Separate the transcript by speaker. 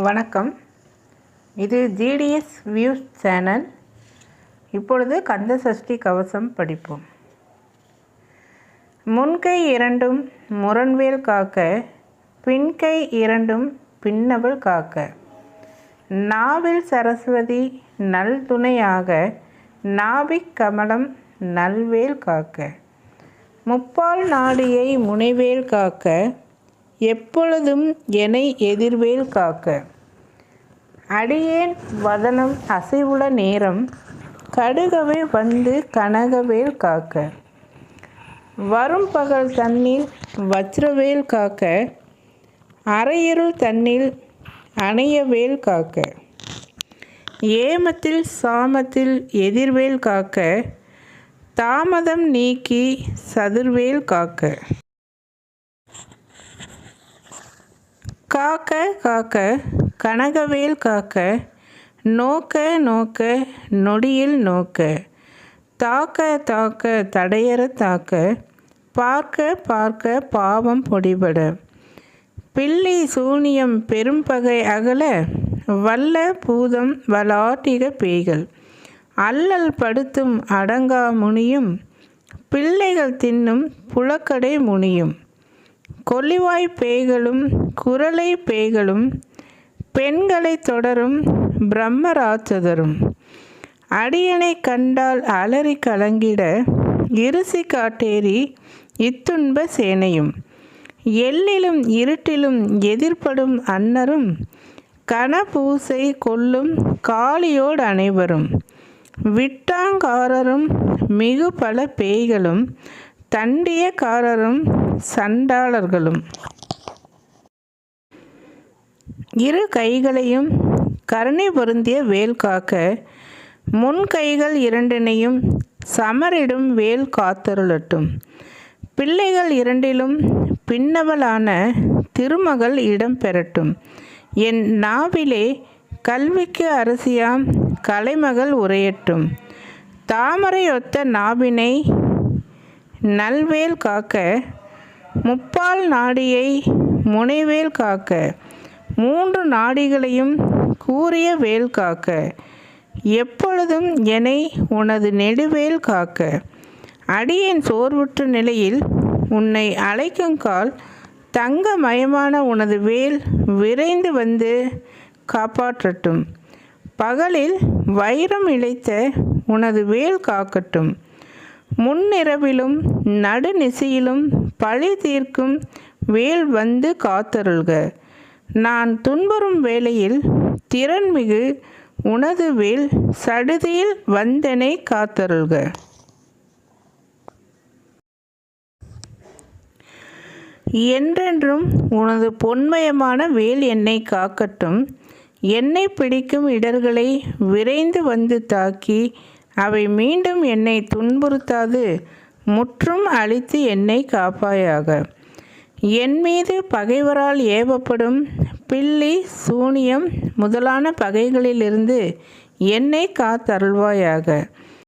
Speaker 1: வணக்கம். இது GDS views channel. இப்பொழுது கந்த சஷ்டி கவசம் படிப்போம். முன்கை இரண்டும் முரண்வேல் காக்க, பின்கை இரண்டும் பின்னவள் காக்க, நாவில் சரஸ்வதி நல் துணையாக, நாபிக் கமலம் நல்வேல் காக்க, முப்பால் நாடியை முனைவேல் காக்க, எப்பொழுதும் எனை எதிர்வேல் காக்க, அடியேன் வதனம் அசைவுள நேரம், கடுகவே வந்து கனகவேல் காக்க, வரும் பகல் தன்னில் வஜ்ரவேல் காக்க, அரையிருள் தன்னில் அணையவேல் காக்க, ஏமத்தில் சாமத்தில் எதிர்வேல் காக்க, தாமதம் நீக்கி சதுர்வேல் காக்க, காக்க காக்க கனகவேல் காக்க, நோக்க நோக்க நொடியில் நோக்க, தாக்க தாக்க தடையற தாக்க, பார்க்க பார்க்க பாவம் பொடிபட, பில்லி சூனியம் பெரும்பகை அகல, வல்ல பூதம் வலாட்டிக பேய்கள், அல்லல் படுத்தும் அடங்கா முனியும், பிள்ளைகள் தின்னும் புலக்கடை முனியும், கொல்லிவாய் பேய்களும் குரலை பேய்களும், பெண்களை தொடரும் பிரம்மராட்சதரும், அடியனை கண்டால் அலறி கலங்கிட, இருசி காட்டேரி இத்துன்ப சேனையும், எல்லிலும் இருட்டிலும் எதிர்ப்படும் அன்னரும், கனபூசை கொல்லும் காளியோடு அனைவரும், விட்டாங்காரரும் மிகு பல பேய்களும், தண்டியக்காரரும் சண்டாளர்களும், இரு கைகளையும் கருணை பொருந்திய வேல் காக்க, முன் கைகள் இரண்டினையும் சமரிடும் வேல் காத்தருளட்டும், பிள்ளைகள் இரண்டிலும் பின்னவளான திருமகள் இடம் பெறட்டும், என் நாவிலே கல்விக்கு அரசியாம் கலைமகள் உரையட்டும், தாமரையொத்த நாவினை நல்வேல் காக்க, முப்பால் நாடியை முனைவேல் காக்க, மூன்று நாடிகளையும் கூறிய வேல் காக்க, எப்பொழுதும் எனை உனது நெடுவேல் காக்க, அடியேன் சோர்வுற்ற நிலையில் உன்னை அழைக்குங்கால், தங்கமயமான உனது வேல் விரைந்து வந்து காப்பாற்றட்டும், பகலில் வைரம் இழைத்த உனது வேல் காக்கட்டும், முன்னிரவிலும் நடுநிசியிலும் பழி தீர்க்கும் வேல் வந்து காத்தருள்க, நான் துன்புறும் வேளையில் திறன்மிகு உனது வேல் சடுதியில் வந்தனை காத்தருள்க. என்றென்றும் உனது பொன்மயமான வேல் என்னை காக்கட்டும், என்னை பிடிக்கும் இடர்களை விரைந்து வந்து தாக்கி, அவை மீண்டும் என்னை துன்புறுத்தாது முற்றும் அழித்து என்னை காப்பாயாக. என் மீது பகைவரால் ஏவப்படும் பில்லி சூனியம் முதலான பகைகளிலிருந்து என்னை காத்தருள்வாயாக.